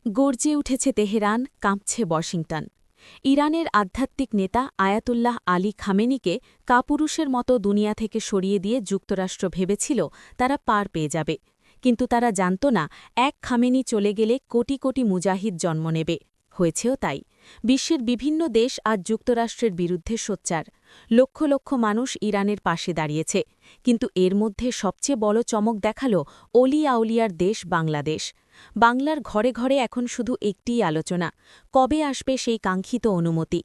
গর্জে উঠেছে তেহরান, কাঁপছে ওয়াশিংটন। ইরানের আধ্যাত্মিক নেতা আয়াতুল্লাহ আলী খামেনিকে কাপুরুষের মতো দুনিয়া থেকে সরিয়ে দিয়ে যুক্তরাষ্ট্র ভেবেছিল তারা পার পেয়ে যাবে, কিন্তু তারা জানত না এক খামেনি চলে গেলে কোটি কোটি মুজাহিদ জন্ম নেবে। হয়েছেও তাই। বিশ্বের বিভিন্ন দেশ আজ যুক্তরাষ্ট্রের বিরুদ্ধে সোচ্চার। লক্ষ লক্ষ মানুষ ইরানের পাশে দাঁড়িয়েছে, কিন্তু এর মধ্যে সবচেয়ে বড় চমক দেখাল অলি আউলিয়ার দেশ বাংলাদেশ। বাংলার ঘরে ঘরে এখন শুধু একটিই আলোচনা, কবে আসবে সেই কাঙ্ক্ষিত অনুমতি।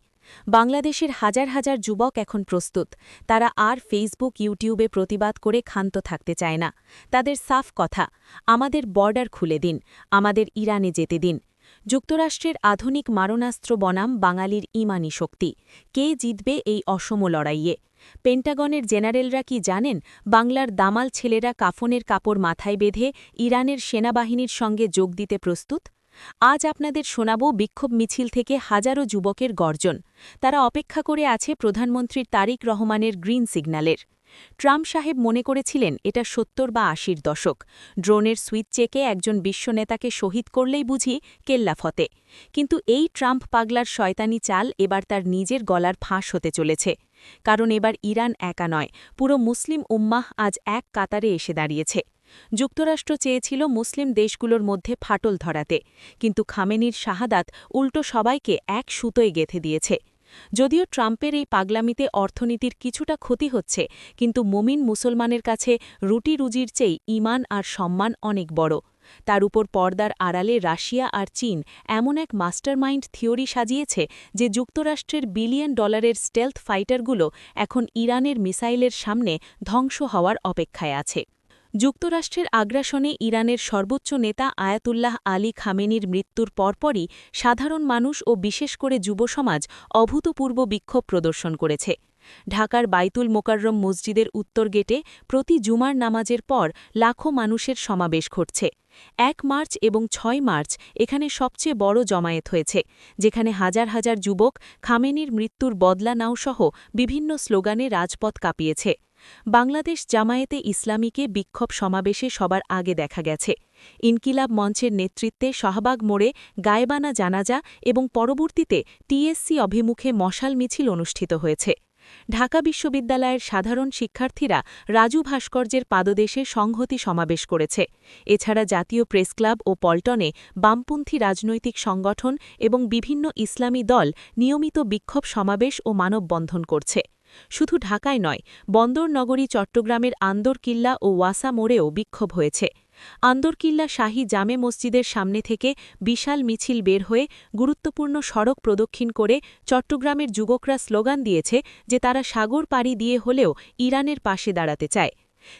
বাংলাদেশের হাজার হাজার যুবক এখন প্রস্তুত। তারা আর ফেসবুক ইউটিউবে প্রতিবাদ করে ক্ষান্ত থাকতে চায় না। তাদের সাফ কথা, আমাদের বর্ডার খুলে দিন, আমাদের ইরানে যেতে দিন। যুক্তরাষ্ট্রের আধুনিক মারণাস্ত্র বনাম বাঙালির ইমানি শক্তি। কে জিতবে এই অসম লড়াইয়ে? পেন্টাগনের জেনারেলরা কি জানেন বাংলার দামাল ছেলেরা কাফনের কাপড় মাথায় বেঁধে ইরানের সেনাবাহিনীর সঙ্গে যোগ দিতে প্রস্তুত? আজ আপনাদের শোনাব বিক্ষোভ মিছিল থেকে হাজারো যুবকের গর্জন। তারা অপেক্ষা করে আছে প্রধানমন্ত্রীর তারিক রহমানের গ্রিন সিগন্যালের। ট্রাম্প সাহেব মনে করেছিলেন এটা ৭০ বা ৮০ দশক। ড্রোনের সুইচ চেকে একজন বিশ্বনেতাকে শহীদ করলেই বুঝি কেল্লা ফতে। কিন্তু এই ট্রাম্প পাগলার শয়তানি চাল এবার তার নিজের গলার ফাঁস হতে চলেছে। কারণ এবার ইরান একা নয়, পুরো মুসলিম উম্মাহ আজ এক কাতারে এসে দাঁড়িয়েছে। যুক্তরাষ্ট্র চেয়েছিল মুসলিম দেশগুলোর মধ্যে ফাটল ধরাতে, কিন্তু খামেনির শাহাদাত উল্টো সবাইকে এক সুতোয় গেঁথে দিয়েছে। যদিও ট্রাম্পের এই পাগলামিতে অর্থনীতির কিছুটা ক্ষতি হচ্ছে, কিন্তু মুমিন মুসলমানের কাছে রুটি রুজির চেয়ে ঈমান আর সম্মান অনেক বড়। তার উপর পর্দার আড়ালে রাশিয়া আর চীন এমন এক মাস্টারমাইন্ড থিওরি সাজিয়েছে যে যুক্তরাষ্ট্রের বিলিয়ন ডলারের স্টেলথ ফাইটারগুলো এখন ইরানের মিসাইলের সামনে ধ্বংস হওয়ার অপেক্ষায় আছে। যুক্তরাষ্ট্রের আগ্রাসনে ইরানের সর্বোচ্চ নেতা আয়াতুল্লাহ আলী খামেনির মৃত্যুর পরপরই সাধারণ মানুষ ও বিশেষ করে যুবসমাজ অভূতপূর্ব বিক্ষোভ প্রদর্শন করেছে। ঢাকার বাইতুল মোকাররম মসজিদের উত্তর গেটে প্রতি জুমার নামাজের পর লাখো মানুষের সমাবেশ ঘটছে। ১ মার্চ এবং ৬ মার্চ এখানে সবচেয়ে বড় জমায়েত হয়েছে, যেখানে হাজার হাজার যুবক খামেনির মৃত্যুর বদলা নাও সহ বিভিন্ন স্লোগানে রাজপথ কাঁপিয়েছে। বাংলাদেশ জামায়াতে ইসলামীকে বিক্ষোভ সমাবেশে সবার আগে দেখা গেছে। ইনকিলাব মঞ্চের নেতৃত্বে শাহবাগ মোড়ে গায়েবানা জানাজা এবং পরবর্তীতে টিএসসি অভিমুখে মশাল মিছিল অনুষ্ঠিত হয়েছে। ঢাকা বিশ্ববিদ্যালয়ের সাধারণ শিক্ষার্থীরা রাজু ভাস্কর্যের পাদদেশে সংহতি সমাবেশ করেছে। এছাড়া জাতীয় প্রেসক্লাব ও পল্টনে বামপন্থী রাজনৈতিক সংগঠন এবং বিভিন্ন ইসলামী দল নিয়মিত বিক্ষোভ সমাবেশ ও মানববন্ধন করছে। শুধু ঢাকায় নয়, বন্দরনগরী চট্টগ্রামের আন্দরকিল্লা ও ওয়াসা মোড়েও বিক্ষোভ হয়েছে। আন্দরকিল্লা শাহী জামে মসজিদের সামনে থেকে বিশাল মিছিল বের হয়ে গুরুত্বপূর্ণ সড়ক প্রদক্ষিণ করে চট্টগ্রামের যুবকরা স্লোগান দিয়েছে যে তারা সাগর পাড়ি দিয়ে হলেও ইরানের পাশে দাঁড়াতে চায়।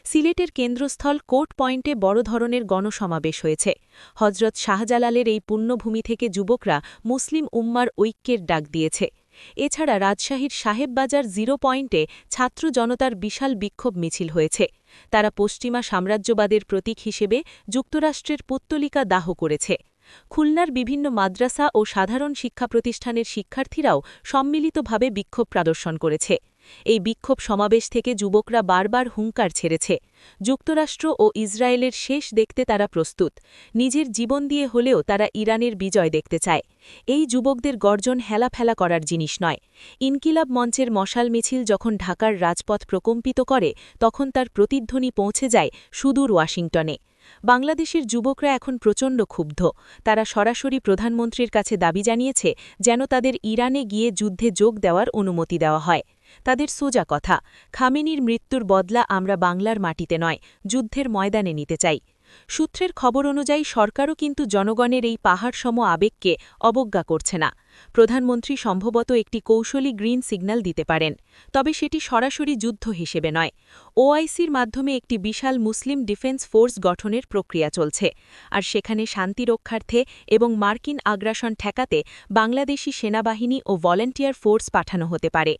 সিলেটের কেন্দ্রস্থল কোর্ট পয়েন্টে বড় ধরনের গণসমাবেশ হয়েছে। হজরত শাহজালালের এই পুণ্যভূমি থেকে যুবকরা মুসলিম উম্মার ঐক্যের ডাক দিয়েছে। এছাড়া রাজশাহীর সাহেববাজার 0 পয়েন্টে ছাত্র জনতার বিশাল বিক্ষোভ মিছিল হয়েছে। তারা পশ্চিমা সাম্রাজ্যবাদের প্রতীক হিসেবে যুক্তরাষ্ট্রের পুত্তলিকা দাহ করেছে। খুলনার বিভিন্ন মাদ্রাসা ও সাধারণ শিক্ষা প্রতিষ্ঠানের শিক্ষার্থীরাও সম্মিলিতভাবে বিক্ষোভ প্রদর্শন করেছে। এই বিক্ষোভ সমাবেশ থেকে যুবকরা বারবার হুঙ্কার ছেড়েছে, যুক্তরাষ্ট্র ও ইসরায়েলের শেষ দেখতে তারা প্রস্তুত। নিজের জীবন দিয়ে হলেও তারা ইরানের বিজয় দেখতে চায়। এই যুবকদের গর্জন হেলাফেলা করার জিনিস নয়। ইনকিলাব মঞ্চের মশাল মিছিল যখন ঢাকার রাজপথ প্রকম্পিত করে, তখন তার প্রতিধ্বনি পৌঁছে যায় সুদূর ওয়াশিংটনে। বাংলাদেশের যুবকরা এখন প্রচণ্ড ক্ষুব্ধ। তারা সরাসরি প্রধানমন্ত্রীর কাছে দাবি জানিয়েছে যেন তাদের ইরানে গিয়ে যুদ্ধে যোগ দেওয়ার অনুমতি দেওয়া হয়। তাদের সোজা কথা, খামেনির মৃত্যুর বদলা আমরা বাংলার মাটিতে নয়, যুদ্ধের ময়দানে নিতে চাই। সূত্রের খবর অনুযায়ী সরকারও কিন্তু জনগণের এই পাহাড়সম আবেগকে অবজ্ঞা করছে না। প্রধানমন্ত্রী সম্ভবত একটি কৌশলী গ্রিন সিগন্যাল দিতে পারেন, তবে সেটি সরাসরি যুদ্ধ হিসেবে নয়। ওআইসির মাধ্যমে একটি বিশাল মুসলিম ডিফেন্স ফোর্স গঠনের প্রক্রিয়া চলছে, আর সেখানে শান্তি রক্ষার্থে এবং মার্কিন আগ্রাসন ঠেকাতে বাংলাদেশি সেনাবাহিনী ও ভলেন্টিয়ার ফোর্স পাঠানো হতে পারে।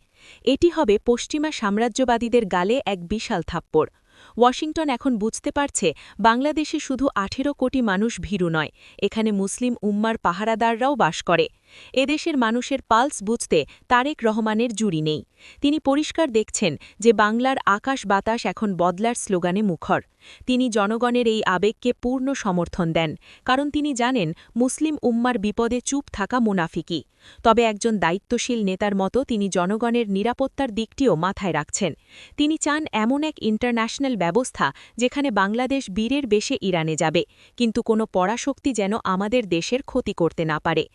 এটি হবে পশ্চিমা সাম্রাজ্যবাদীদের গালে এক বিশাল থাপ্পড়। ওয়াশিংটন এখন বুঝতে পারছে বাংলাদেশে শুধু 18 কোটি মানুষ ভীরু নয়, এখানে মুসলিম উম্মার পাহারাদাররাও বাস করে। এদেশের মানুষের পালস বুঝতে তারেক রহমানের জুড়ি নেই। তিনি পরিষ্কার দেখছেন যে বাংলার আকাশ বাতাস এখন বদলার স্লোগানে মুখর। তিনি জনগণের এই আবেগকে পূর্ণ সমর্থন দেন, কারণ তিনি জানেন মুসলিম উম্মার বিপদে চুপ থাকা মুনাফিকি। তবে একজন দায়িত্বশীল নেতার মতো তিনি জনগণের নিরাপত্তার দিকটিও মাথায় রাখছেন। তিনি চান এমন এক ইন্টারন্যাশনাল ব্যবস্থা যেখানে বাংলাদেশ বীরের বেশে ইরানে যাবে, কিন্তু কোনো পরাশক্তি যেন আমাদের দেশের ক্ষতি করতে না পারে।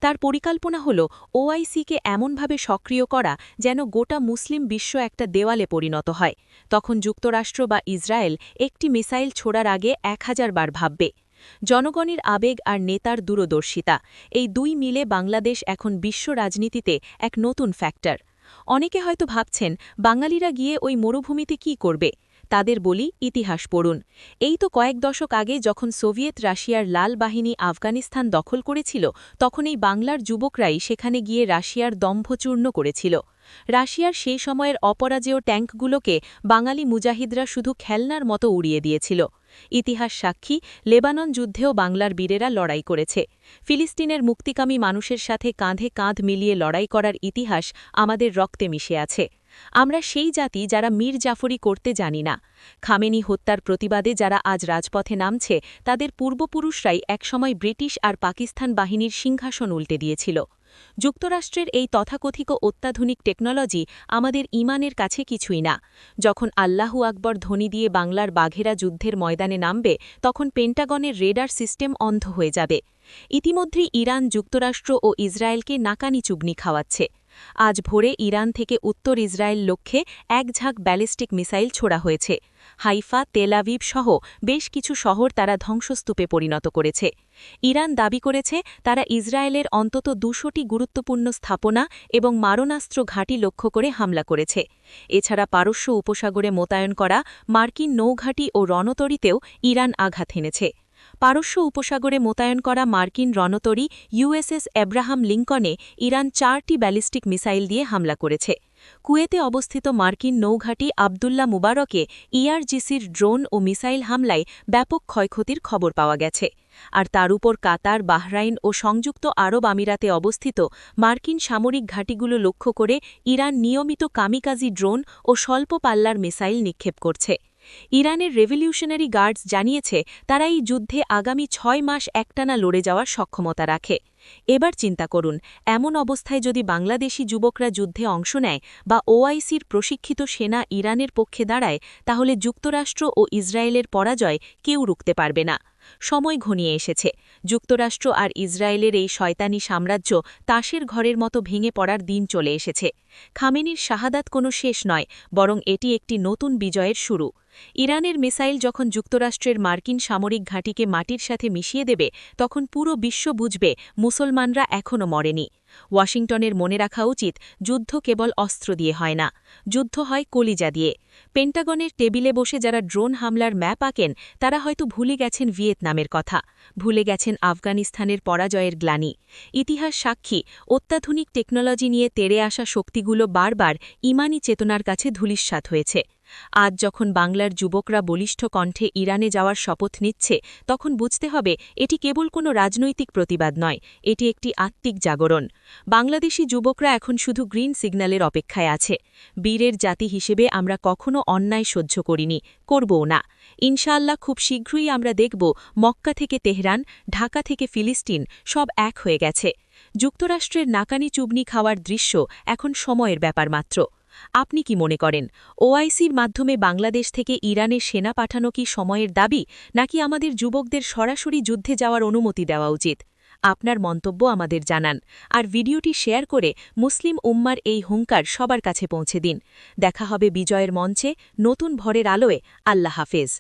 তার পরিকল্পনা হল ওআইসিকে এমনভাবে সক্রিয় করা যেন গোটা মুসলিম বিশ্ব একটা দেওয়ালে পরিণত হয়। তখন যুক্তরাষ্ট্র বা ইসরায়েল একটি মিসাইল ছোড়ার আগে 1000 বার ভাববে। জনগণের আবেগ আর নেতার দূরদর্শিতা, এই দুই মিলে বাংলাদেশ এখন বিশ্ব রাজনীতিতে এক নতুন ফ্যাক্টর। অনেকে হয়তো ভাবছেন বাঙালিরা গিয়ে ওই মরুভূমিতে কি করবে। তাদের বলি, ইতিহাস পড়ুন। এই তো কয়েক দশক আগে যখন সোভিয়েত রাশিয়ার লাল বাহিনী আফগানিস্তান দখল করেছিল, তখন এই বাংলার যুবকরাই সেখানে গিয়ে রাশিয়ার দম্ভচূর্ণ করেছিল। রাশিয়ার সেই সময়ের অপরাজেয় ট্যাঙ্কগুলোকে বাঙালি মুজাহিদরা শুধু খেলনার মতো উড়িয়ে দিয়েছিল। ইতিহাস সাক্ষী, লেবানন যুদ্ধেও বাংলার বীরেরা লড়াই করেছে। ফিলিস্তিনের মুক্তিকামী মানুষের সাথে কাঁধে কাঁধ মিলিয়ে লড়াই করার ইতিহাস আমাদের রক্তে মিশে আছে। আমরা সেই জাতি যারা মীর জাফরি করতে জানি না। খামেনি হত্যার প্রতিবাদে যারা আজ রাজপথে নামছে, তাদের পূর্বপুরুষরাই একসময় ব্রিটিশ আর পাকিস্তান বাহিনীর সিংহাসন উল্টে দিয়েছিল। যুক্তরাষ্ট্রের এই তথাকথিত অত্যাধুনিক টেকনোলজি আমাদের ইমানের কাছে কিছুই না। যখন আল্লাহু আকবর ধ্বনি দিয়ে বাংলার বাঘেরা যুদ্ধের ময়দানে নামবে, তখন পেন্টাগনের রেডার সিস্টেম অন্ধ হয়ে যাবে। ইতিমধ্যেই ইরান যুক্তরাষ্ট্র ও ইসরায়েলকে নাকানি চুগনি খাওয়াচ্ছে। আজ ভোরে ইরান থেকে উত্তর ইসরায়েল লক্ষ্যে এক ঝাঁক ব্যালিস্টিক মিসাইল ছোড়া হয়েছে। হাইফা, তেল আভিভ সহ বেশ কিছু শহর তারা ধ্বংসস্তূপে পরিণত করেছে। ইরান দাবি করেছে তারা ইসরায়েলের অন্তত 200টি গুরুত্বপূর্ণ স্থাপনা এবং মারণাস্ত্র ঘাঁটি লক্ষ্য করে হামলা করেছে। এছাড়া পারস্য উপসাগরে মোতায়েন করা মার্কিন নৌঘাঁটি ও রণতরীতেও ইরান আঘাত হেনেছে। পারস্য উপসাগরে মোতায়েন করা মার্কিন রণতরী ইউএসএস এব্রাহাম লিঙ্কনে ইরান 4টি ব্যালিস্টিক মিসাইল দিয়ে হামলা করেছে। কুয়েতে অবস্থিত মার্কিন নৌঘাঁটি আবদুল্লা মুবারকে ইআরজিসির ড্রোন ও মিসাইল হামলায় ব্যাপক ক্ষয়ক্ষতির খবর পাওয়া গেছে। আর তার উপর কাতার, বাহরাইন ও সংযুক্ত আরব আমিরাতে অবস্থিত মার্কিন সামরিক ঘাঁটিগুলো লক্ষ্য করে ইরান নিয়মিত কামিকাজি ড্রোন ও স্বল্প পাল্লার মিসাইল নিক্ষেপ করছে। ইরানের রেভলিউশনারি গার্ডস জানিয়েছে তারা এই যুদ্ধে আগামী 6 মাস একটানা লড়ে যাওয়ার সক্ষমতা রাখে। এবার চিন্তা করুন, এমন অবস্থায় যদি বাংলাদেশি যুবকরা যুদ্ধে অংশ নেয় বা ওআইসির প্রশিক্ষিত সেনা ইরানের পক্ষে দাঁড়ায়, তাহলে যুক্তরাষ্ট্র ও ইসরায়েলের পরাজয় কেউ রুখতে পারবে না। সময় ঘনিয়ে এসেছে। যুক্তরাষ্ট্র আর ইসরায়েলের এই শয়তানি সাম্রাজ্য তাসের ঘরের মতো ভেঙে পড়ার দিন চলে এসেছে। খামেনির শাহাদাত কোনো শেষ নয়, বরং এটি একটি নতুন বিজয়ের শুরু। ইরানের মিসাইল যখন যুক্তরাষ্ট্রের মার্কিন সামরিক ঘাঁটিকে মাটির সাথে মিশিয়ে দেবে, তখন পুরো বিশ্ব বুঝবে মুসলমানরা এখনও মরেনি। ওয়াশিংটনের মনে রাখা উচিত, যুদ্ধ কেবল অস্ত্র দিয়ে হয় না, যুদ্ধ হয় কলিজা দিয়ে। পেন্টাগনের টেবিলে বসে যারা ড্রোন হামলার ম্যাপ আঁকেন, তারা হয়তো ভুলে গেছেন ভিয়েতনামের কথা, ভুলে গেছেন আফগানিস্তানের পরাজয়ের গ্লানি। ইতিহাস সাক্ষী, অত্যাধুনিক টেকনোলজি নিয়ে তেড়ে আসা শক্তিগুলো বারবার ইমানি চেতনার কাছে ধূলিসাৎ হয়েছে। আজ যখন বাংলার যুবকরা বলিষ্ঠ কণ্ঠে ইরানে যাওয়ার শপথ নিচ্ছে, তখন বুঝতে হবে এটি কেবল কোনো রাজনৈতিক প্রতিবাদ নয়, এটি একটি আত্মিক জাগরণ। বাংলাদেশি যুবকরা এখন শুধু গ্রিন সিগন্যালের অপেক্ষায় আছে। বীরের জাতি হিসেবে আমরা কখনো অন্যায় সহ্য করিনি, করবও না। ইনশাআল্লাহ খুব শীঘ্রই আমরা দেখব মক্কা থেকে তেহরান, ঢাকা থেকে ফিলিস্তিন সব এক হয়ে গেছে। যুক্তরাষ্ট্রের নাকানি চুবনি খাওয়ার দৃশ্য এখন সময়ের ব্যাপার মাত্র। আপনি কি মনে করেন, ওআইসির মাধ্যমে বাংলাদেশ থেকে ইরানে সেনা পাঠানো কি সময়ের দাবি, নাকি আমাদের যুবকদের সরাসরি যুদ্ধে যাওয়ার অনুমতি দেওয়া উচিত? আপনার মন্তব্য আমাদের জানান, আর ভিডিওটি শেয়ার করে মুসলিম উম্মার এই হুঙ্কার সবার কাছে পৌঁছে দিন। দেখা হবে বিজয়ের মঞ্চে, নতুন ভরের আলোয়। আল্লাহ হাফেজ।